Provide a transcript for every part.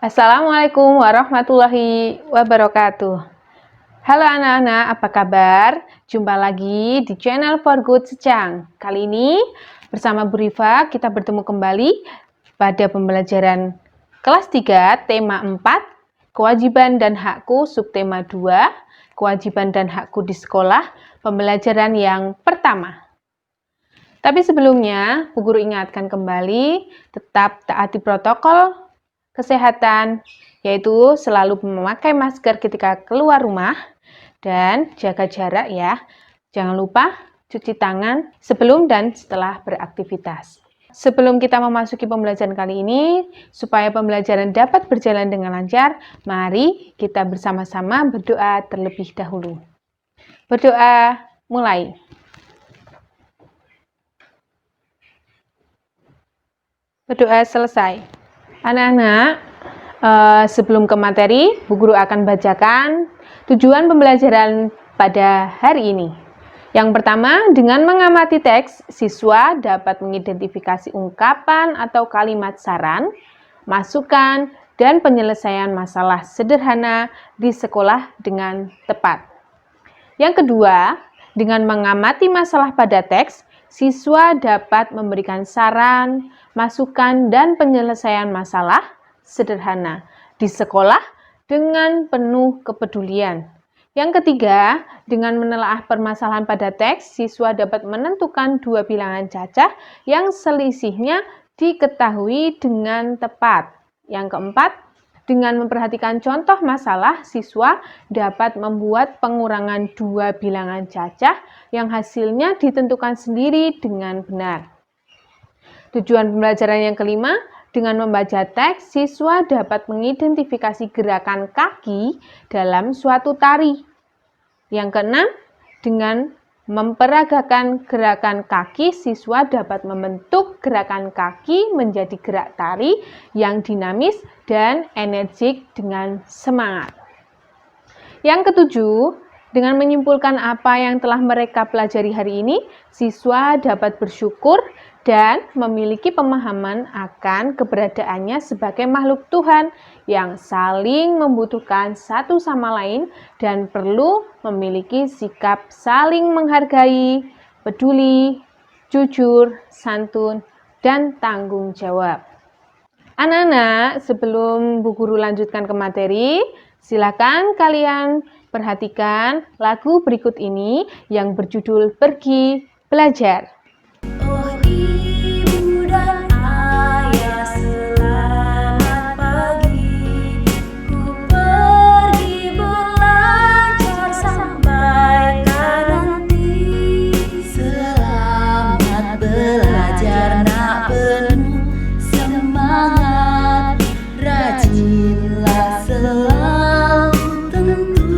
Assalamualaikum warahmatullahi wabarakatuh. Halo anak-anak, apa kabar? Jumpa lagi di channel For Good Secang. Kali ini bersama Bu Rifa kita bertemu kembali pada pembelajaran kelas 3 tema 4, kewajiban dan hakku, subtema 2, kewajiban dan hakku di sekolah, pembelajaran yang pertama. Tapi sebelumnya, Bu Guru ingatkan kembali tetap taati protokol kesehatan, yaitu selalu memakai masker ketika keluar rumah dan jaga jarak ya. Jangan lupa cuci tangan sebelum dan setelah beraktivitas. Sebelum kita memasuki pembelajaran kali ini, supaya pembelajaran dapat berjalan dengan lancar, mari kita bersama-sama berdoa terlebih dahulu. Berdoa mulai. Berdoa selesai. Anak-anak, sebelum ke materi, Bu Guru akan bacakan tujuan pembelajaran pada hari ini. Yang pertama, dengan mengamati teks, siswa dapat mengidentifikasi ungkapan atau kalimat saran, masukan, dan penyelesaian masalah sederhana di sekolah dengan tepat. Yang kedua, dengan mengamati masalah pada teks, siswa dapat memberikan saran, masukan, dan penyelesaian masalah sederhana di sekolah dengan penuh kepedulian. Yang ketiga, dengan menelaah permasalahan pada teks, siswa dapat menentukan dua bilangan cacah yang selisihnya diketahui dengan tepat. Yang keempat, dengan memperhatikan contoh masalah, siswa dapat membuat pengurangan dua bilangan cacah yang hasilnya ditentukan sendiri dengan benar. Tujuan pembelajaran yang kelima, dengan membaca teks, siswa dapat mengidentifikasi gerakan kaki dalam suatu tari. Yang keenam, dengan memperagakan gerakan kaki, siswa dapat membentuk gerakan kaki menjadi gerak tari yang dinamis dan energik dengan semangat. Yang ketujuh, dengan menyimpulkan apa yang telah mereka pelajari hari ini, siswa dapat bersyukur dan memiliki pemahaman akan keberadaannya sebagai makhluk Tuhan yang saling membutuhkan satu sama lain dan perlu memiliki sikap saling menghargai, peduli, jujur, santun, dan tanggung jawab. Anak-anak, sebelum Bu Guru lanjutkan ke materi, silakan kalian perhatikan lagu berikut ini yang berjudul Pergi Belajar. Oh ibu dan ayah, selamat pagi. Ku pergi belajar sampai nanti. Selamat belajar nak, penuh semangat. Rajinlah selalu, tentu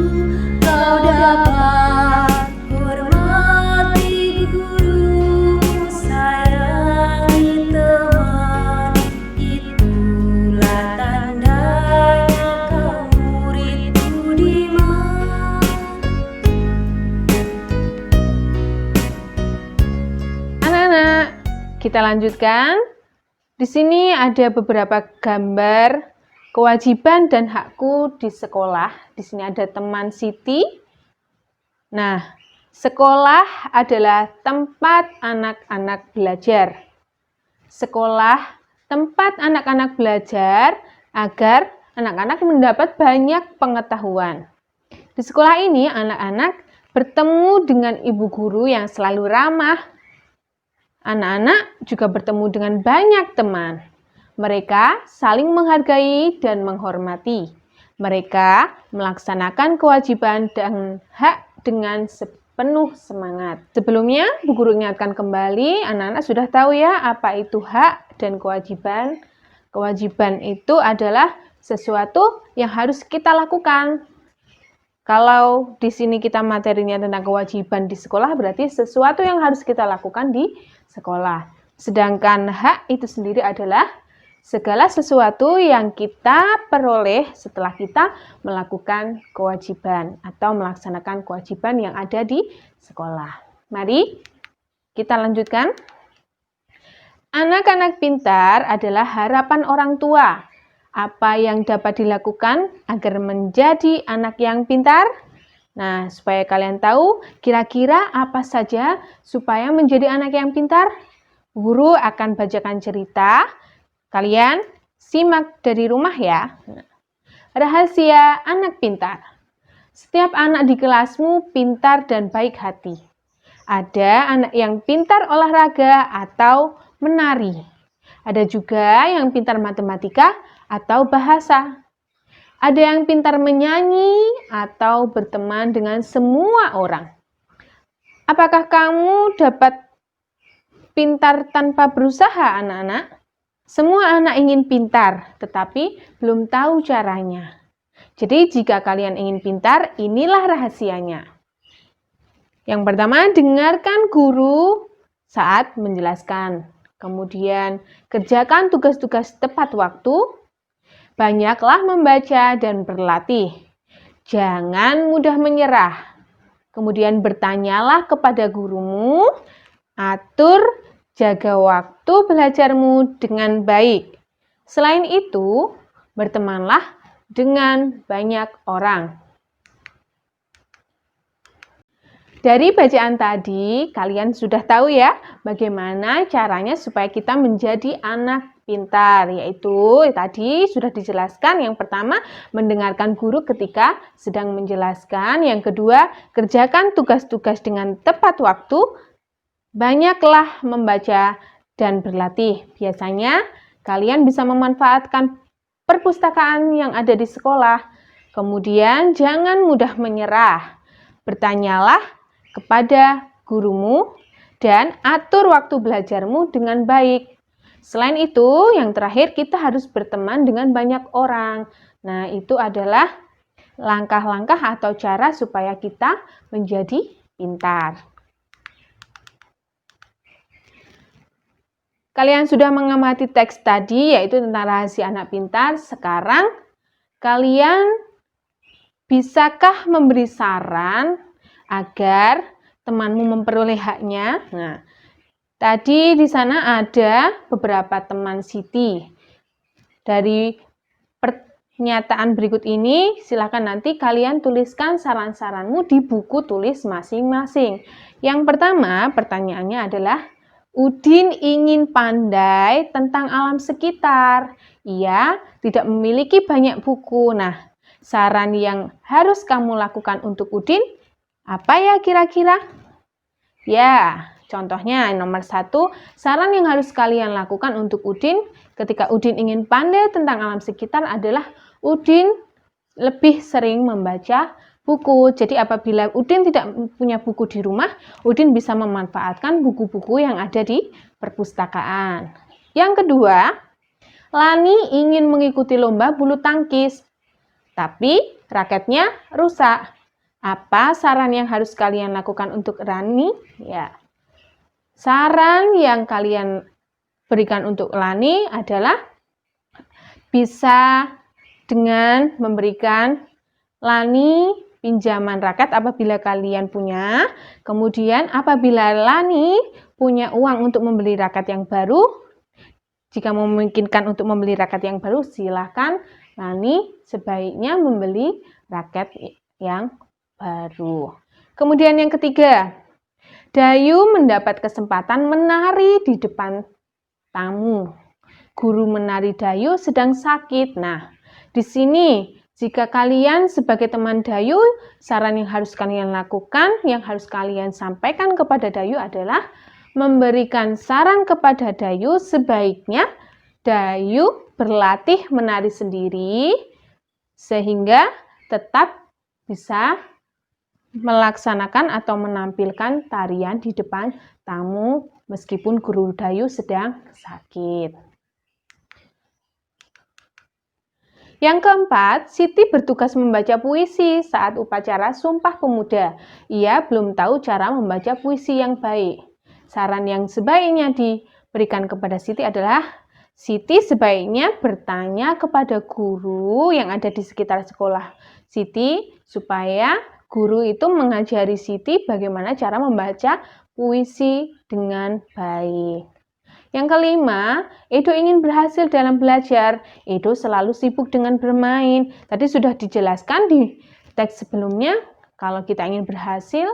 kau dapat hormati guru, sayangi teman. Itulah tandanya kau murid budiman. Anak-anak, kita lanjutkan. Di sini ada beberapa gambar kewajiban dan hakku di sekolah. Di sini ada teman Siti. Nah, sekolah adalah tempat anak-anak belajar. Sekolah tempat anak-anak belajar agar anak-anak mendapat banyak pengetahuan. Di sekolah ini, anak-anak bertemu dengan ibu guru yang selalu ramah. Anak-anak juga bertemu dengan banyak teman. Mereka saling menghargai dan menghormati. Mereka melaksanakan kewajiban dan hak dengan sepenuh semangat. Sebelumnya, Bu Guru ingatkan kembali, anak-anak sudah tahu ya apa itu hak dan kewajiban. Kewajiban itu adalah sesuatu yang harus kita lakukan. Kalau di sini kita materinya tentang kewajiban di sekolah, berarti sesuatu yang harus kita lakukan di sekolah. Sedangkan hak itu sendiri adalah segala sesuatu yang kita peroleh setelah kita melakukan kewajiban atau melaksanakan kewajiban yang ada di sekolah. Mari kita lanjutkan. Anak-anak pintar adalah harapan orang tua. Apa yang dapat dilakukan agar menjadi anak yang pintar? Nah, supaya kalian tahu kira-kira apa saja supaya menjadi anak yang pintar, guru akan bacakan cerita. Kalian simak dari rumah ya. Rahasia anak pintar. Setiap anak di kelasmu pintar dan baik hati. Ada anak yang pintar olahraga atau menari. Ada juga yang pintar matematika atau bahasa. Ada yang pintar menyanyi atau berteman dengan semua orang. Apakah kamu dapat pintar tanpa berusaha, anak-anak? Semua anak ingin pintar, tetapi belum tahu caranya. Jadi, jika kalian ingin pintar, inilah rahasianya. Yang pertama, dengarkan guru saat menjelaskan. Kemudian, kerjakan tugas-tugas tepat waktu. Banyaklah membaca dan berlatih. Jangan mudah menyerah. Kemudian, bertanyalah kepada gurumu. Atur, jaga waktu belajarmu dengan baik. Selain itu, bertemanlah dengan banyak orang. Dari bacaan tadi, kalian sudah tahu ya bagaimana caranya supaya kita menjadi anak pintar, yaitu tadi sudah dijelaskan. Yang pertama, mendengarkan guru ketika sedang menjelaskan. Yang kedua, kerjakan tugas-tugas dengan tepat waktu. Banyaklah membaca dan berlatih. Biasanya kalian bisa memanfaatkan perpustakaan yang ada di sekolah. Kemudian jangan mudah menyerah. Bertanyalah kepada gurumu dan atur waktu belajarmu dengan baik. Selain itu, yang terakhir kita harus berteman dengan banyak orang. Nah, itu adalah langkah-langkah atau cara supaya kita menjadi pintar. Kalian sudah mengamati teks tadi, yaitu tentang rahasia anak pintar. Sekarang, kalian bisakah memberi saran agar temanmu memperoleh haknya? Nah, tadi di sana ada beberapa teman Siti. Dari pernyataan berikut ini, silakan nanti kalian tuliskan saran-saranmu di buku tulis masing-masing. Yang pertama, pertanyaannya adalah, Udin ingin pandai tentang alam sekitar. Ia tidak memiliki banyak buku. Nah, saran yang harus kamu lakukan untuk Udin, apa ya kira-kira? Ya, contohnya nomor 1, saran yang harus kalian lakukan untuk Udin ketika Udin ingin pandai tentang alam sekitar adalah Udin lebih sering membaca buku. Jadi apabila Udin tidak punya buku di rumah, Udin bisa memanfaatkan buku-buku yang ada di perpustakaan. Yang kedua, Lani ingin mengikuti lomba bulu tangkis, tapi raketnya rusak. Apa saran yang harus kalian lakukan untuk Lani? Ya, saran yang kalian berikan untuk Lani adalah bisa dengan memberikan Lani pinjaman raket apabila kalian punya. Kemudian apabila Lani punya uang untuk membeli raket yang baru, jika memungkinkan untuk membeli raket yang baru, silakan Lani sebaiknya membeli raket yang baru. Kemudian yang ketiga, Dayu mendapat kesempatan menari di depan tamu. Guru menari Dayu sedang sakit. Nah, di sini jika kalian sebagai teman Dayu, saran yang harus kalian lakukan, yang harus kalian sampaikan kepada Dayu adalah memberikan saran kepada Dayu sebaiknya Dayu berlatih menari sendiri sehingga tetap bisa melaksanakan atau menampilkan tarian di depan tamu meskipun guru Dayu sedang sakit. Yang keempat, Siti bertugas membaca puisi saat upacara Sumpah Pemuda. Ia belum tahu cara membaca puisi yang baik. Saran yang sebaiknya diberikan kepada Siti adalah, Siti sebaiknya bertanya kepada guru yang ada di sekitar sekolah Siti, supaya guru itu mengajari Siti bagaimana cara membaca puisi dengan baik. Yang kelima, Edo ingin berhasil dalam belajar. Edo selalu sibuk dengan bermain. Tadi sudah dijelaskan di teks sebelumnya, kalau kita ingin berhasil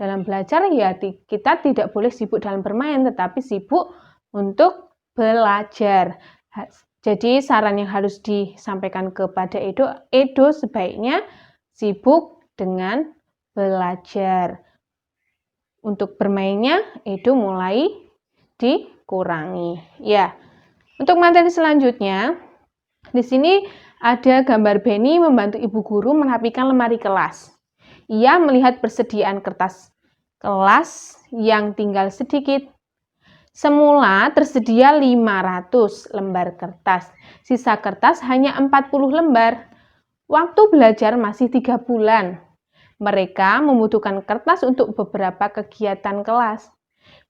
dalam belajar, ya kita tidak boleh sibuk dalam bermain, tetapi sibuk untuk belajar. Jadi saran yang harus disampaikan kepada Edo sebaiknya sibuk dengan belajar. Untuk bermainnya, Edo mulai dikurangi. Ya, untuk materi selanjutnya, di sini ada gambar Benny membantu ibu guru merapikan lemari kelas. Ia melihat persediaan kertas kelas yang tinggal sedikit. Semula tersedia 500 lembar kertas, sisa kertas hanya 40 lembar. Waktu belajar masih 3 bulan. Mereka membutuhkan kertas untuk beberapa kegiatan kelas.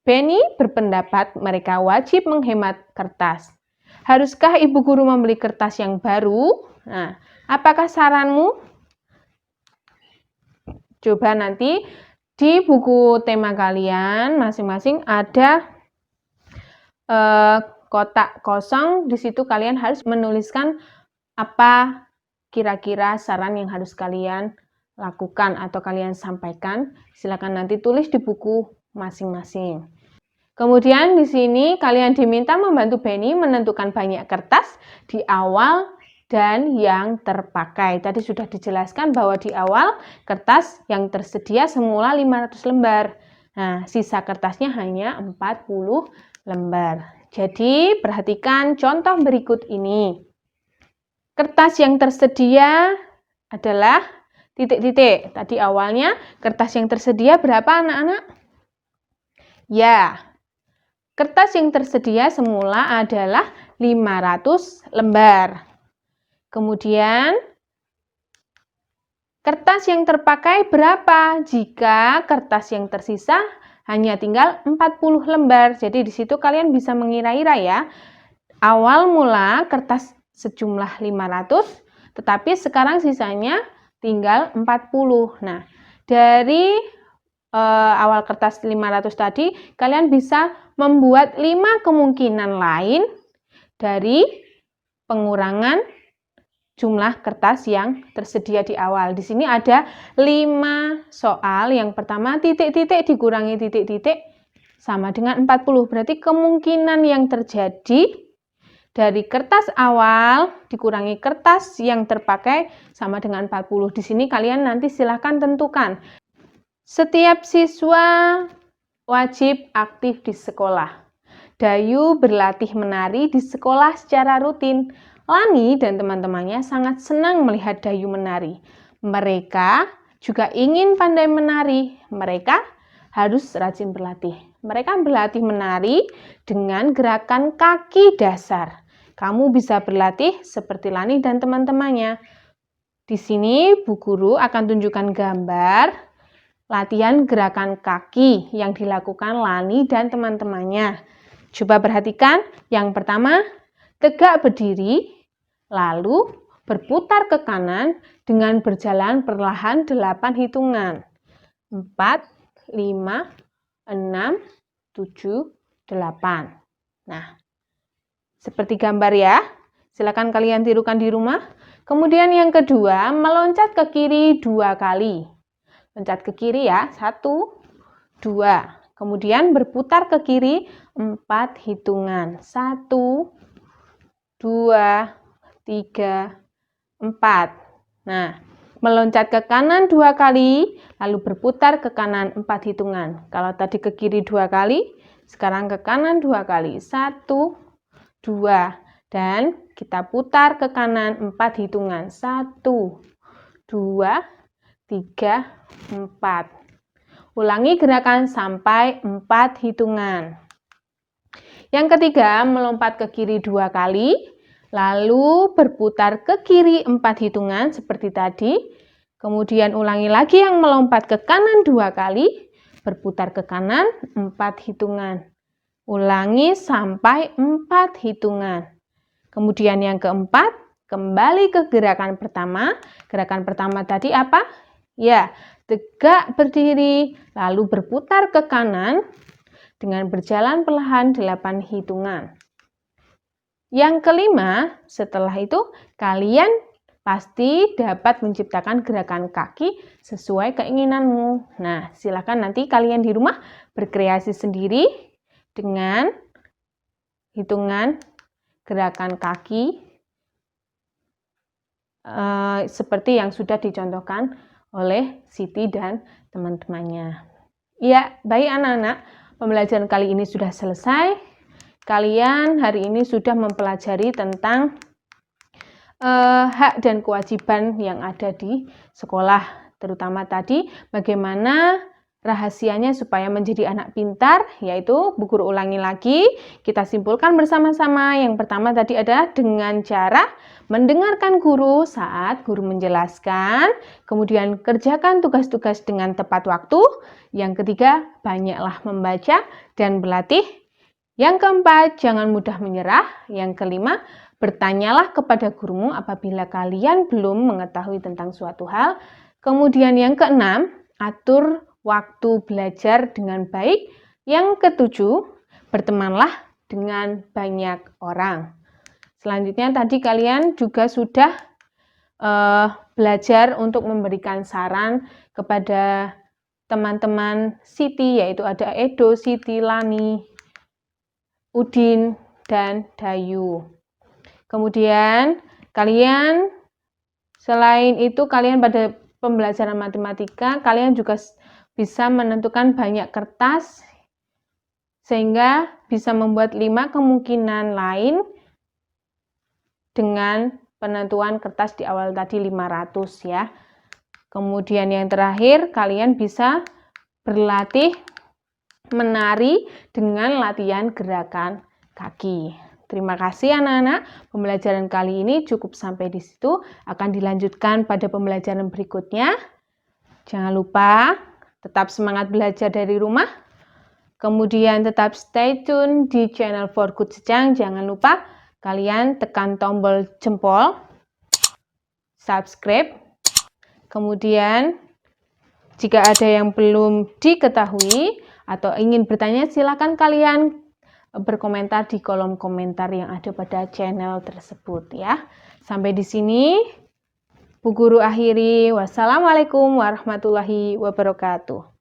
Benny berpendapat mereka wajib menghemat kertas. Haruskah ibu guru membeli kertas yang baru? Nah, apakah saranmu? Coba nanti di buku tema kalian masing-masing ada kotak kosong. Di situ kalian harus menuliskan apa kira-kira saran yang harus kalian lakukan atau kalian sampaikan. Silakan nanti tulis di buku masing-masing. Kemudian di sini kalian diminta membantu Benny menentukan banyak kertas di awal dan yang terpakai. Tadi sudah dijelaskan bahwa di awal kertas yang tersedia semula 500 lembar. Nah, sisa kertasnya hanya 40 lembar. Jadi perhatikan contoh berikut ini. Kertas yang tersedia adalah titik-titik. Tadi awalnya kertas yang tersedia berapa anak-anak? Ya, kertas yang tersedia semula adalah 500 lembar. Kemudian, kertas yang terpakai berapa? Jika kertas yang tersisa hanya tinggal 40 lembar. Jadi di situ kalian bisa mengira-ira ya. Awal mula kertas sejumlah 500, tetapi sekarang sisanya tinggal 40. Nah, dari awal kertas 500 tadi, kalian bisa membuat 5 kemungkinan lain dari pengurangan jumlah kertas yang tersedia di awal. Di sini ada 5 soal. Yang pertama, titik-titik dikurangi titik-titik sama dengan 40. Berarti kemungkinan yang terjadi dari kertas awal dikurangi kertas yang terpakai sama dengan 40. Di sini kalian nanti silahkan tentukan. Setiap siswa wajib aktif di sekolah. Dayu berlatih menari di sekolah secara rutin. Lani dan teman-temannya sangat senang melihat Dayu menari. Mereka juga ingin pandai menari. Mereka harus rajin berlatih. Mereka berlatih menari dengan gerakan kaki dasar. Kamu bisa berlatih seperti Lani dan teman-temannya. Di sini Bu Guru akan tunjukkan gambar latihan gerakan kaki yang dilakukan Lani dan teman-temannya. Coba perhatikan. Yang pertama, tegak berdiri, lalu berputar ke kanan dengan berjalan perlahan 8 hitungan. 4, 5, 6, 7, 8. Nah, seperti gambar ya. Silakan kalian tirukan di rumah. Kemudian yang kedua, meloncat ke kiri 2 kali. Loncat ke kiri ya, 1, 2. Kemudian berputar ke kiri 4 hitungan. 1, 2, 3, 4. Nah, meloncat ke kanan 2 kali, lalu berputar ke kanan 4 hitungan. Kalau tadi ke kiri 2 kali, sekarang ke kanan 2 kali. 1, 2. Dan kita putar ke kanan 4 hitungan. 1, 2, 3, 4. Ulangi gerakan sampai 4 hitungan. Yang ketiga, melompat ke kiri 2 kali, lalu berputar ke kiri 4 hitungan seperti tadi. Kemudian ulangi lagi yang melompat ke kanan 2 kali, berputar ke kanan 4 hitungan. Ulangi sampai 4 hitungan. Kemudian yang keempat, kembali ke gerakan pertama. Gerakan pertama tadi apa? Ya, tegak berdiri, lalu berputar ke kanan dengan berjalan perlahan 8 hitungan. Yang kelima, setelah itu kalian pasti dapat menciptakan gerakan kaki sesuai keinginanmu. Nah, silakan nanti kalian di rumah berkreasi sendiri dengan hitungan gerakan kaki seperti yang sudah dicontohkan oleh Siti dan teman-temannya. Ya, baik anak-anak, pembelajaran kali ini sudah selesai. Kalian hari ini sudah mempelajari tentang hak dan kewajiban yang ada di sekolah, terutama tadi bagaimana rahasianya supaya menjadi anak pintar, yaitu Bu Guru ulangi lagi, kita simpulkan bersama-sama. Yang pertama tadi adalah dengan cara mendengarkan guru saat guru menjelaskan, kemudian kerjakan tugas-tugas dengan tepat waktu. Yang ketiga, banyaklah membaca dan berlatih. Yang keempat, jangan mudah menyerah. Yang kelima, bertanyalah kepada gurumu apabila kalian belum mengetahui tentang suatu hal. Kemudian yang keenam, atur waktu belajar dengan baik. Yang ketujuh, bertemanlah dengan banyak orang. Selanjutnya tadi kalian juga sudah belajar untuk memberikan saran kepada teman-teman Siti, yaitu ada Edo, Siti, Lani, Udin, dan Dayu. Kemudian kalian selain itu kalian pada pembelajaran matematika kalian juga bisa menentukan banyak kertas sehingga bisa membuat 5 kemungkinan lain dengan penentuan kertas di awal tadi 500 ya. Kemudian yang terakhir kalian bisa berlatih menari dengan latihan gerakan kaki. Terima kasih anak-anak, pembelajaran kali ini cukup sampai di situ, akan dilanjutkan pada pembelajaran berikutnya. Jangan lupa tetap semangat belajar dari rumah, kemudian tetap stay tune di channel For Good Secang. Jangan lupa kalian tekan tombol jempol, subscribe, kemudian jika ada yang belum diketahui atau ingin bertanya, silakan kalian berkomentar di kolom komentar yang ada pada channel tersebut ya. Sampai di sini Bu Guru akhiri. Wassalamualaikum warahmatullahi wabarakatuh.